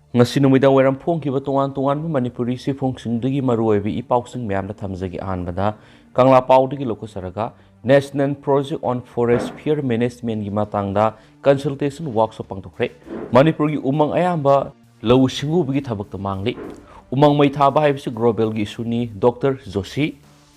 ngasi numidang weram phongkiba tongan Manipuri sifungsingdagi maruoibi ipausing meyamda thamjagi ahanbada Kangla Paudagi lokosaraga National Project on Forest Sphere Management gi matangda consultation workshop pangtokre Manipur gi umang ayamba lau singubigi thabakta mangli umang mai thaba haibisi global gi isuni Dr. Joshi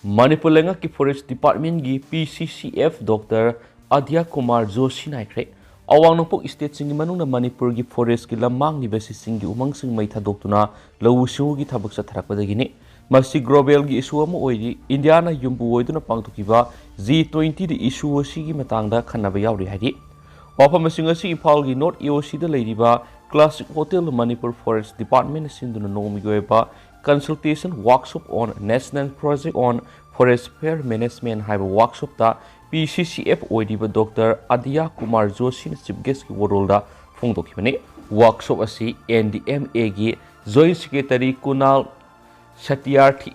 Manipur lenga ki Forest Department gi PCCF Dr. Adya Kumar Joshi naikre awang nongpok state singi manung na Manipur gi forest gi lamang ni besi singi umang sing mai thadokuna lau singu gi thabak sa tharakpadagi ni masi global gi issue ama oidi India na yumbu oiduna pangthokiba G20 di issue asigi matangda khanaba yauri haidi wafam asing asi Imphal gi North EOC da leiriba Classic Hotel Manipur Forest Department sinduna Nongmei goiba consultation workshop on National Project on Forest Sphere Management haiba workshop da PCCF oidiba Dr. Adya Kumar Joshi chief guest ki warolda phongdokhibani workshop asi NDMA gi Joint Secretary Kunal Satyarthi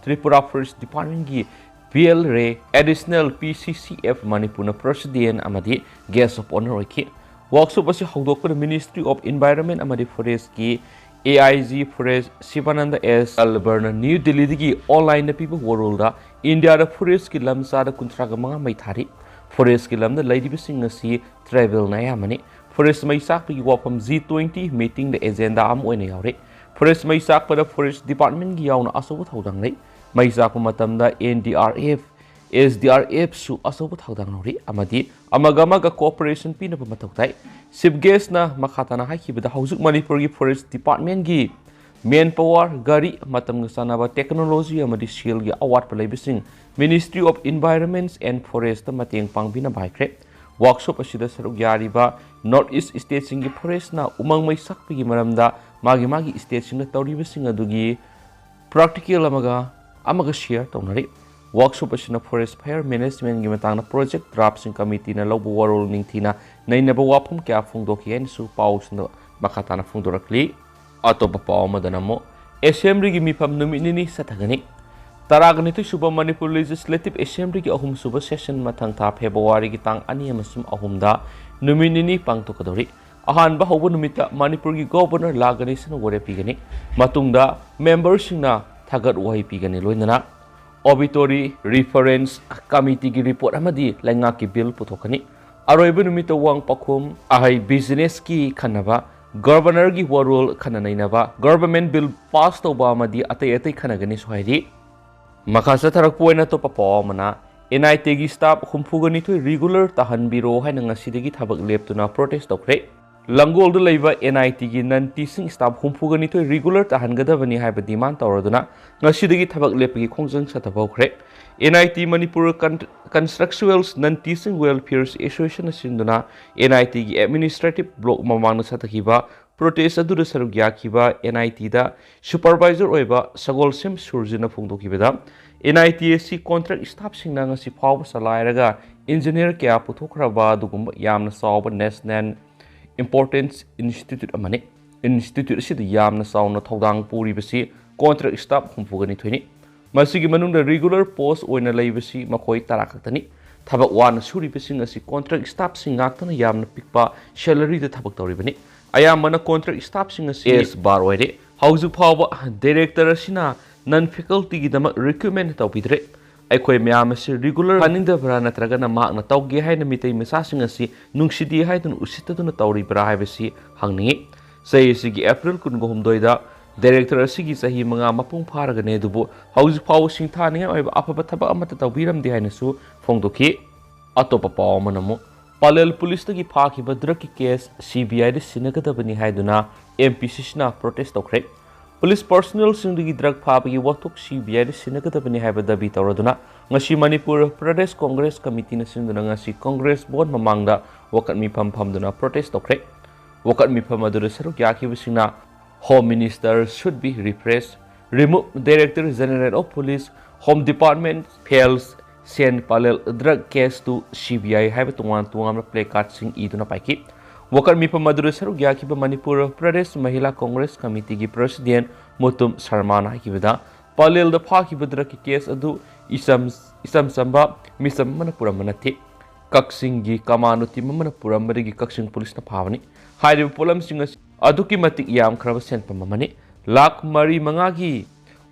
Tripura Forest Department gi BL Ray Additional PCCF Manipur na President amadi guest of honor oiki workshop asi hawdokpa Ministry of Environment amadi Forest ki AIG Forest Sivananda S. Alberna New Delhi digi online na piba worolda India da forest ki lamsa da kuntraga mga may thari forest ki lam da laidibising si travel na yamani forest may sak gi wapam G20 meeting da agenda am oina yawre forest may sak pa da forest department gi yaw na asaw thawdang nei may sak matam da NDRF SDRF su asaw thawdang nori amadi amagamaga cooperation pina pa matawtai chief guest na makata na haikibada hawjuk Manipur gi forest department gi manpower gari matam sanaba technology amadi skill gi award pa leibising Ministry of Environment and Forest mateng pangbina baikre workshop asida saruk yariba North East state singi forest na umang mai sakpi gi maramda magi state sing na tawribising adugi practical amaga share tawnari workshop asina forest fire management gi matangna project drafting committee na lobu warol ningthina nainaba wapum kya phungdoki en su paus na makata na phungdorakli Atopa paw madanamo Assembly gi mifam numinini sathagani taragani tu suba Manipur Legislative Assembly gi ahum suba session mathang tha February gi tang ani amasum ahumda numinini pangtokadori ahan ba hobo numita Manipur gi governor lagani sana wore pigani matungda members singna thagat wahi pigani loinana obituary reference committee gi report amadi lainga ki bill puthokani aroiba numita wang pakhum ahai business ki khanaba Governor gi warul khananainaba government bill pass toba amadi atai khanagani sohairi makasa tharak poina to papawmana NIT gi staff humphugani thoi regular tahanbiro haina ngasidagi thabak leptuna protest tokre langol du leiba NIT gi non teaching staff humphugani thoi regular tahangadabani haiba demand tawraduna ngasidagi thabak lepgi khongjang satabawkhre NIT Manipur Constructual Non-Teaching Welfare Association asinduna NIT gi administrative block mamangna satakiba protest adura saruk yakiba NIT da supervisor oiba Sagolsem Surjina phungdokibada NITSC contract staff singna ngasi phawba salairaga engineer kya puthokraba dugumba yamna sawba national importance institute amane institute sida yamna sawna thodang puri basi contract staff humpugani thoini masigi manungda regular post oina leibasi makoi tarakatani thabak wan suri besing asi contract staff sing ngaktana yamna pikpa salary da thabak tawribani ayamana contract staff sing asi s bar oire hauju phawba director asina non faculty gi dama recruitment tawbidre aikoi myam asi regular funding da bra natraga na mak na tawge haina mitei mesa sing asi nungsidi haidun usitaduna tawri bra haibasi hangni sei sigi April kungohumdoi da Director asigi sahi mga mapung paragane dubu hauju paw singthani oiba afaba thaba amata tawbiram di hainasu phongdoki atopa paw manamo Palel police tagi phakiba drug ki case CBI de sinagadabani haiduna MPC na protest tokre police personnel singdagi drug phabagi wathuk CBI de sinagadabani haiba dabi tawraduna ngasi Manipur Pradesh Congress Committee na sinduna ngasi Congress board mamangda wakat mi phamduna protest tokre wakat mi phamadura saruk yakibasingna Home Minister should be repressed, remove Director General of Police, Home Department fails send Palel drug case to CBI haiba tungan play card sing iduna paiki. Wakar mi pamadura saru gyaki ba Manipur Pradesh Mahila Congress Committee gi President Mutum Sharma haikibada Palel da phakibadra ki case adu isam samba misam manapura manati kaksing gi kamanu timamana puramari gi kaksing police na phawani hairi polam sing अदुकी मतिक यामख्रब सेंपम अमनि lakh मरी मंगागी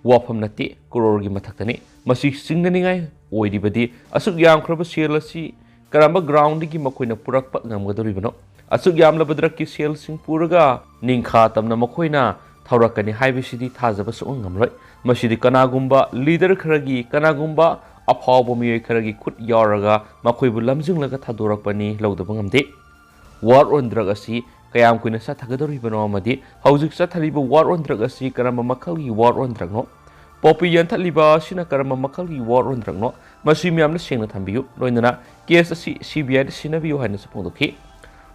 वाफम नते करोड़ की मथक्तनी मसी सिंगनिंगाई ओइदिबदी असुक यामख्रब cell असि करamba ground की मखोइना पुरकप ngamgadoribano असुक यामलबद्रक की cell सिंग पुरगा निंखा तमना मखोइना थौरकनी हाइबिसिदी थाजब सुंग ngamloi मसिदी कनागुम्बा leader खरगी कनागुम्बा अफावब मियोइ खरगी खुद यावरगा मखोइबु लमजिंगलगा थादोरकपनी लौदब ngamde war on drug asi kayam kuina sa thagadoribano amadi hauzik sa thaliba war on drug asi karamba makhalgi war on drug no popi yan thaliba sina karamba makhalgi war on drug no masi miyamna sengna thambiyu loinana case asi CBI da sinabiyu haina sapongdoki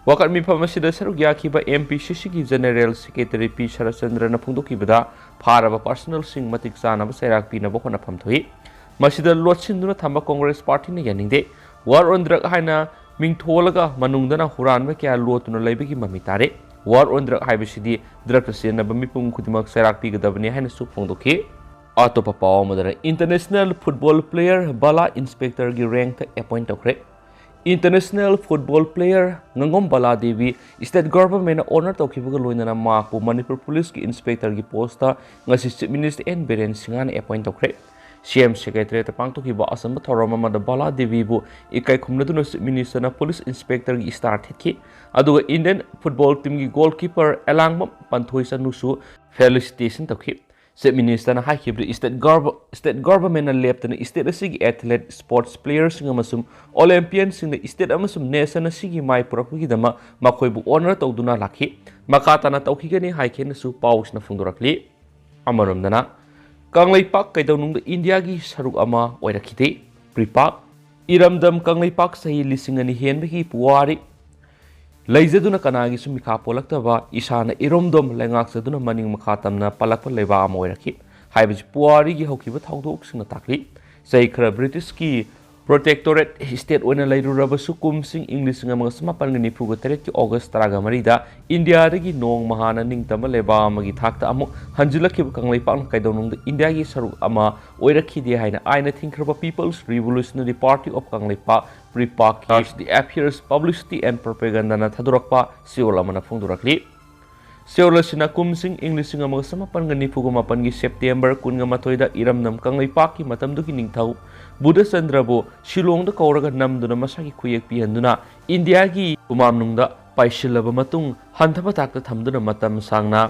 wakat mi phamasida saruk yakiba MPCC ki general secretary P Sharachandra na phongdoki bada pharaba personal sing matik sana ba sairak pina ba khona phamthoi masida lotsinduna thamba Congress party na yaningde war on drug haina मिंथोलगा मनुंगदना हुरान में क्या लोतुना लेबगी ममी तारे war on drug हाइबसिदी drug सेनब मिपुम खुदिमक सराक पिगदबनी हाइन सु फोंदोखि अतोप पाव मदर international football player Bala inspector की रैंक अपॉइंट तौखरे international football player ngangom bala devi state government honour तौखिबग लोइनना माकु मणिपुर पुलिस की इंस्पेक्टर की post ngasi chief minister N Biren सिंगान अपॉइंट तौखरे CM Secretary पांगतोखिबा असम थौरम बाला देवीबू इकाई खुमनदुना चीफ मिनिस्टर पुलिस इंस्पेक्टर की स्टार हिटकी अदुगा इंडियन फुटबॉल टीम की गोलकीपर एलांगम पंथोइसनुसु फेलिसिटेशन तौखि चीफ मिनिस्टर हाइखिबदि स्टेट गवर्नमेंट लेप्तन स्टेट असि एथलेट स्पोर्ट्स प्लेयर्स अमसुम ओलंपियन सिंग स्टेट अमसुम नेशन असि माइ पुरकपगिदमा मखोइबु ऑनर तौदुना लाखि मखाताना तौखिगनि हाइखेनसु पाउसना फुंदोरकलि अमरमदना कांगलेपाक कैदौनुंग इंडिया की सरुक अमा ओइरखिते प्रिपाक इरमदम कांगलेपाक सही लिसिंगनि हेनबगी पुवारी लैजदुना कनागी सु मिखा पोलक्तबा इसाना इरोमदम लेंगाक्सदुना मनिंग मखा तमना पलकप लेबा अमा ओइरखि हाइबज पुवारी की हौखिबा थाउदोक्सना ताकली सही खरा ब्रिटिश की प्रोटेक्टोरेट स्टेट ओइना लैरुरबसु कुमसिंग इंग्लिश समापन निफुग तेरेट ऑगस्ट तरागा मरीदा इंडिया दगी नोंग महाना निंगतम लेबा अमगी थाक्ता अमुक हंजिलखिब कांगलेपाक कैदौनुंग इंडिया की सरुक अमा ओइरखिदे हाइना आइना थिंखरबा peoples revolutionary party of Kangleipak PREPAK the affairs publicity and propaganda ना थदुरकपा सिओल अमना फुंदुरकली सेवलसिना कुमसिंग इंग्लिश समापन निफुग मापन की सेप्टेम्बर 19 इरमदम कांगलेपाक की मतमदुगी निंगथौ बुद्धचंद्रबु शिलोंग कौरगा नमदुना मसागी खुयेक पिहंदुना इंडिया की कुमामनुंगदा पाइसिलब मतुंग हंथबा ताकता थमदुना मतम सांगना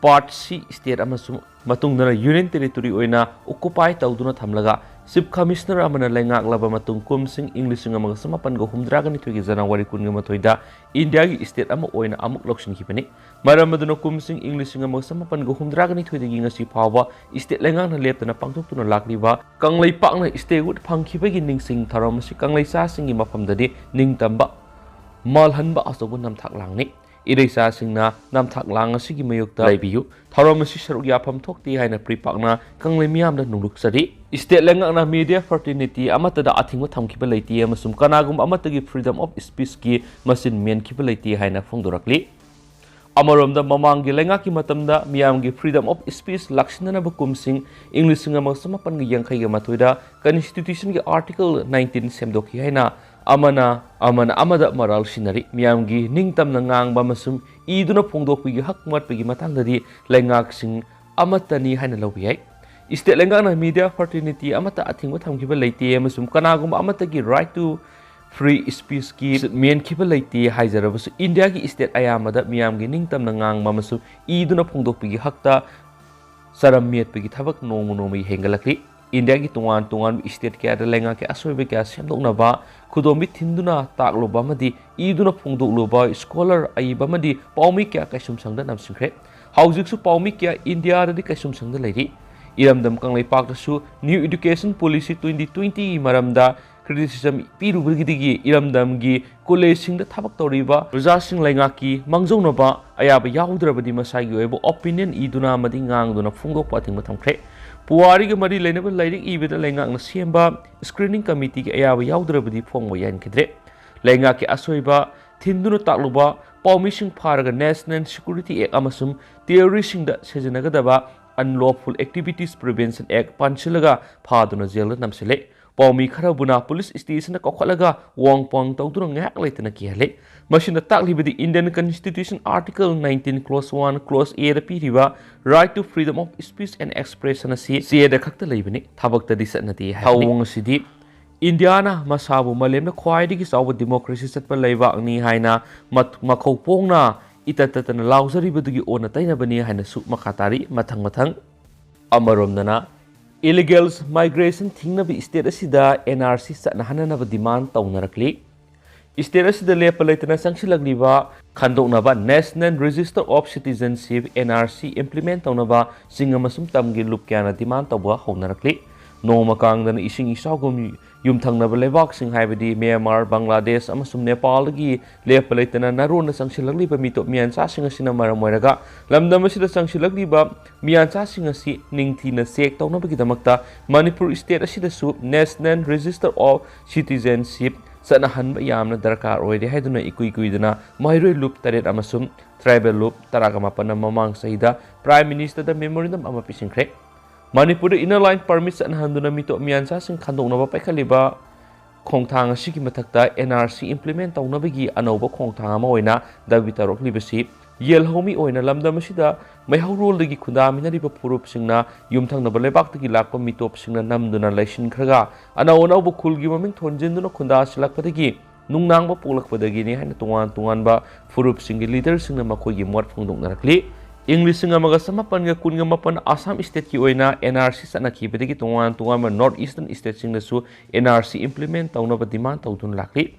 पार्ट सी स्टेट अमसु मतुंगदना यूनियन टेरिटोरी ओइना ऑक्युपाई तौदुना थमलगा चीफ कमिश्नर अमना लेंगाकलब मतुंग कुमसिंग इंग्लिश समापन हुमद्रागनि थुगी जनवरी 19 इंडिया की स्टेट अमा ओइना अमुक लौसिनखिबनि मरमदुना कुमसिंग इंग्लिश समापन हुमद्रागनि थुगी ngasi फावबा स्टेट लेंगाकना लेप्तना पांगथोक्तुना लाक्लिबा कांगलेपाकना स्टेटहुड फंखिबगी निंगसिंग थरमसि कांगलेसासिंगी मफमददि निंगतंबा मालहनबा असोबु नमथाकलांगनि इरेसा सिंगना नमथाकलांग असिगी मयुक्ता लाइबियु थरमसि सरुक याफम थोक्ति हाइना प्रिपाकना कांगले मियामदा नुंगलुक्सरि स्टेट लेंगाकना मीडिया फर्टिनिटी अमतदा अथिंग थमखिबा लैति अमसुम कनागुम अमतगी फ्रीडम ऑफ स्पीच की मसिन मेनखिबा लैति हाइना फोंदोरकली अमरोमदा ममांगी लेंगाकी मतमदा मियामगी फ्रीडम ऑफ स्पीच लक्ष्यननब कुमसिंग इंग्लिश समापन यांखैगा मथोइदा कॉन्स्टिट्यूशन की आर्टिकल 19 सेमदोखि हाइना अमदा मराल सिनरी मियामगी निंगतमना ngang मसुम ईदुना फोंदोकपगी हक मतपगी मतंगदि लेंगाकसिंग अमतनी हाइना लौबियाई स्टेट लेंगाकना मीडिया फर्टिनिटी अमता अथिंग थमखिबा लैति अमसुम कनागुम अमतगी राइट टू फ्री स्पीच की मेनखिबा लैति हाइजरबसु इंडिया की स्टेट अयामदा मियामगी निंगतमना ngang मसुम ईदुना फोंदोकपगी हकता सरम मेटपगी थबक नोंगमोनोमई हेंगलखली इंडिया की तोंगान स्टेट क्या लेंगा के असोइबे क्या सेमदोकनबा खुदोमी थिंदुना ताकलोबा मदी ईदुना फोंदोकलोबा स्कॉलर अइबमदी पाउमी क्या कैसुम संगदा नमसिंख्रे हाउजिकसु पाउमी क्या इंडिया दि कैसुम संगदा लैरि इरमदम कांगलेपाकसु न्यू एजुकेशन पॉलिसी 2020 मरमदा क्रिटिसिज्म पीरुबगिदिगी इरमदमगी कॉलेजसिंगदा थबक तौरिबा प्रजासिंग लेंगाकी मंगजौनबा अयाबा याउद्रबदी मसागी ओइबो ओपिनियन ईदुना मदी ngang फोंदोकपा थिंग थमख्रे पुवारी के मरी लेनब लाइरिक इबेदा लेंगाकना सेंबा स्क्रीनिंग कमिटी के अयाबा याउद्रबदी फोंगो यानखिद्रे लेंगा के असोइबा थिंदुना ताकलुबा पाउमिसिंग फारगा नेशनल सिक्योरिटी एक्ट अमसुम टेररिस्टिंगदा सेजनगदबा अनलॉफुल एक्टिविटीज प्रिवेंशन एक्ट पांचिलगा फादुना जेल नमसिले Paumi Karabuna Police Station Kokalaga, Wong Pong Tauturang Hacklight and Kiale, Machine attack with the Indian Constitution Article 19, Clause 1, Clause A, the Piriva, right to freedom of speech and expression, see the Kakta Labini, Tabak the Disanity, how Wong City. Indiana Masabu Malem the quiet is our democracy set per leva ni haina Makopona, Itatan Lausari Budugi on a Tainabani Hana Sup Makatari, Matang Amarom Illegals migration thingna bi state asida NRC sa nahana na demand tawnarakli state asida lepalaitana sangsilagliba khandoknaba National Register of Citizenship NRC implement tawnaba singamasum tamgi lupkyana demand tawba hownarakli noma kangdana ising isagum yumthangnaba lebak sing haibadi Myanmar Bangladesh amasum Nepal gi lepalaitana narona sangsilagliba mitop miansa singasina maramoiraga lamdam asida sangsilagliba miansa singasi ningthina sek tawnabagidamakta Manipur state asidasu National Register of Citizenship sanahanba yamna darkar oide haiduna ikuiduna mairoi loop taret amasum tribal loop taragamapana mamang sahida Prime Minister da memorandum ama pisingkre Manipur inner line permits and handuna mito miansa sing khandoknaba paikaliba khongthang asigi mathakta NRC implement tawnabagi anoba khongthang ama oina dawitarok libasi yelhomi oina lamdam asida maihawrol dagi khundaminariba purup singna yumthangnaba lebak dagi lakpa mitop singna namduna laisin khraga anaona bu khulgi maming thonjinduna khunda silakpadagi nungnangba polakpadagi ni haina tungan ba purup singi leader singna makoigi mot phongdoknarakli English ngamaga samapan ga kun ngamapan Assam state ki oina NRC sanaki bedagi tungan ma North Eastern state singna su NRC implement tawnaba demand tawdun lakli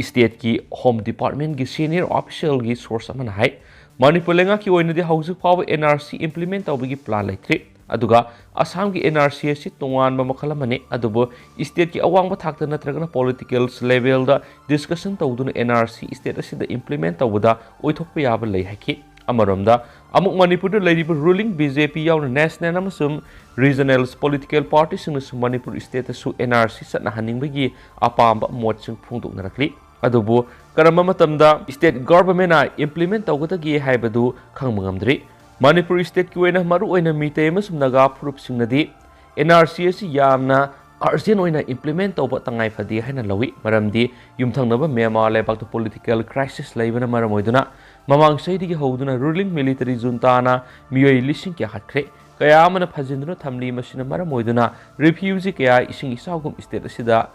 state ki home department gi senior official gi source amana hai Manipur lenga ki oina de hausu pawa NRC implement tawbagi plan laitri aduga Assam gi NRC si tungan ba makhalamane adubo state ki awang ba thakta natragana political level da discussion tawdun NRC state asida implement tawda oithokpa yaba lei haki Amaramda, amuk Manipur ladibu ruling BJP yaw national amasum regional political parties in Manipur state su NRC sat na haning bagi apamba mot sing phungdok narakli adubu karama matamda state government na implement tawgata gi haibadu khangmangamdri Manipur state ki oina maru oina mitay amasum naga phurup singnadi NRC si yamna urgent oina implement tawba tangai phadi haina lawi maramdi yumthangnaba Myanmar lebak to political crisis laibana maramoiduna Mamang saydigi howduna ruling military junta na Miyoi lising kya hatkre kaya amana phajinduna thamli masina maramoiduna refugee kaya ising isagum state asida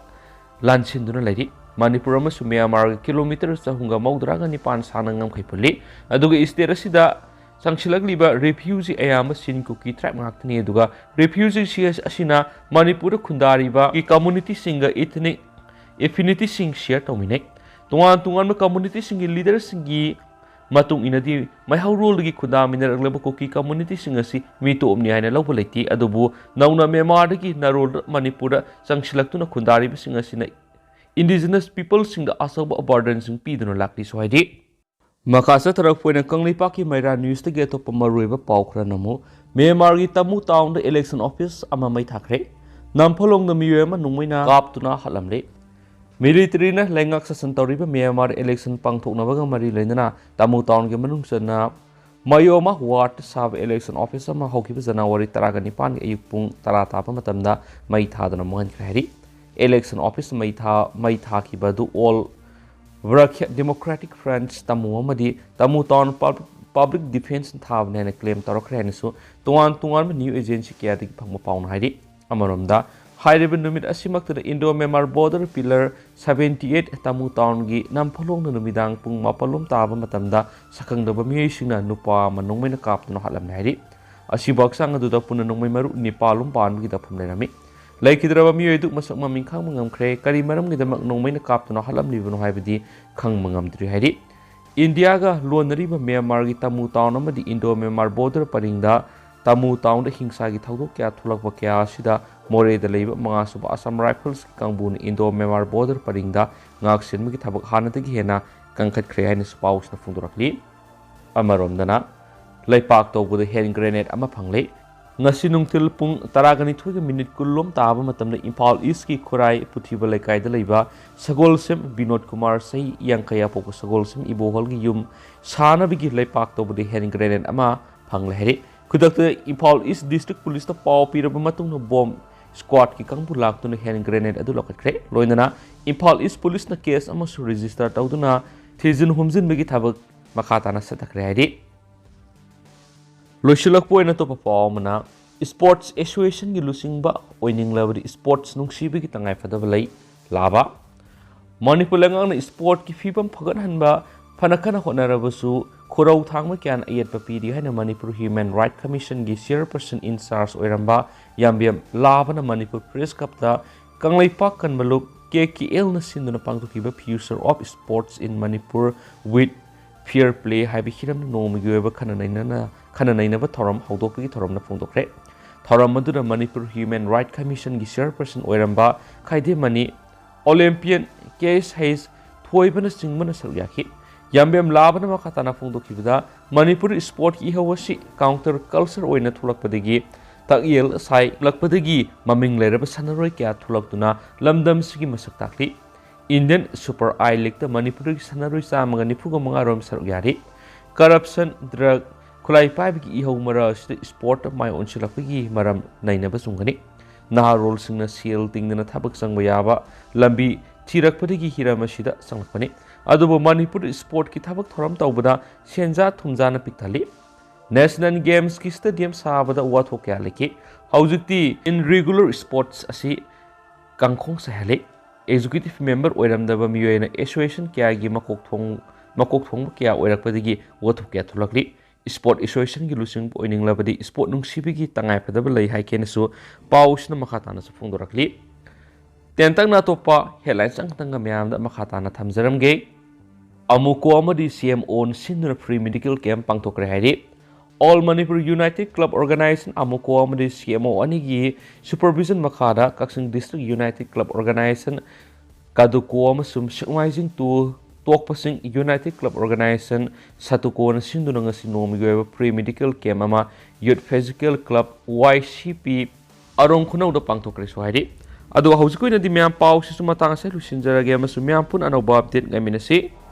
lansinduna lairi Manipur amasu Myanmar kilometer sahunga maudraga nipan sanangam khaipuli aduga state asida sangsilagliba refugee ayama sinkuki tribe ngaktni aduga refugee cs asina Manipur khundariba ki community singa ethnic affinity sing share tawmine tungan ma community singi leader singi matung inadi maihawrol dagi khudaminar aglaba koki community singasi mito omni haina lawba leiti adubu nauna Myanmar dagi narol Manipur sangsilaktuna khundari singasina indigenous people singa asaba burden sing piduna lakli sohaidi makasa tarak poina kanglipa ki maira news te geto pamaruiba pawkhra namu Myanmar gi Tamu Town the election office ama mai thakre Namphalong na Miyoi ma Nongmei na Kaptuna hatlamle Military na lengak sa santoriba Myanmar election pangthoknabaga mari leinana Tamu Town ge manungsana Mayoma ward sub election officer ma hokiba January 19 ayuk pung 10 tapa matamda mai thadana mohan khari election office mai tha ki badu all Vrakya Democratic Front Tamu amadi Tamu Town public defense thavne na claim tarokre nisu tungan new agency kya dik phangma paun hairi amaromda Hairiban numit asimak to Indo-Myanmar border pillar 78 Tamu Town gi Namphalong na numidang pung mapalom taba matamda sakangdaba Miyoi singna nupa Nongmei na Kaptuna hatlam nairi asibak sang aduda puna Nongmei maru nipalum pan gi dapum lerami laikidraba Miyoi duk masak maming khang mangamkre kari maram gi damak Nongmei na Kaptuna hatlam libanu haibadi khang mangamdri hairi India ga lonariba Myanmar gi Tamu Town amadi Indo-Myanmar border paringda Tamu Town da hingsa gi thawdok kya thulakba kya asida More the labor Mangasuba Assam Rifles Kangbun Indo-Myanmar border paringda ngak sinmagi thabak hanatagi hena kangkhat khrehaina spouse na phungdorakli amaromdana laipak tawbuda hand grenade ama phangle ngasi nungtil pung 12 minute kullom taba matamda Impal East ki Khurai Puthiba Laikai da leiba Sagolsem Binod Kumar Sai Yangkaya poko Sagolsem Ibohol gi yum sana bigi laipak tawbuda hand grenade ama phangle heri khudakta Impal East District Police ta paw piraba matung na bomb squad ki kangbu laktuna hand grenade adu lokatre loinana Imphal East police na case amasu register tawduna thijin humjin begi thabak makata na satakre haidi loisilak poina to pawmana sports association gi lusingba oining labri sports nungsibi ki tangai fadaba lei laba Manipur langang na sport ki fibam phagan hanba phanakana honarabasu khorau thangma kyan ayat papidi haina Manipur Human Right Commission gi chairperson in charge oiramba yambiam labana Manipur Press Cup da kanglai pak kan maluk KKL na sinduna pangtukiba future of sports in Manipur with fair play haibi hiram Nongmei gi oiba khananaina ba thoram hawdokgi thoram na phongdokre thoram madura Manipur Human Right Commission gi chairperson oiramba khaide mani Olympian case has thoibana singmana saryaki yambem labana makatana phongdokibada Manipur sport ki hawasi counter culture oina thulakpadagi takyel sai lakpadagi maming leraba sanaroi kya thulaktuna lamdam sigi masak takli Indian Super I League ta Manipur ki sanaroi chamaga nifuga manga rom saryari corruption drug khulai paib ki ihomara sport mai onsilakpagi maram nainaba sungani naharol singna seal tingna thabak sangba yaba lambi thirakpadagi hiramasida sanglakpani adubo Manipur sport ki thabak thoram tawbada senja thumjana pikthali National Games ki stadium sabada wathok kya leki haujukti in regular sports asi kangkhong sahale executive member oiramdaba Miyoi na association kya gi makok thong kya oirakpadagi wathok kya thulakli sport association gi lusing oining labadi sport nungsibi gi tangai padaba lai haikenasu pausna makhatana su phongdorakli tentang na topa headlines ang tanga myamda makhatana thamjaramge amuko amadi CMO sinduna free medical camp pangthokre hairi All Manipur United Club Organization amuko amadi CMO anigi supervision makhada Kaksing District United Club Organization kaduko amasum singwaising tu tokpasing United Club Organization satuko na sinduna ngasi Nongmei gi free medical camp ama Youth Physical Club YCP arong khunau da pangthokre so hairi adu hausikoi na di myam pau si sumatang sa lusinjarage amasu myam pun anoba update ngaminasi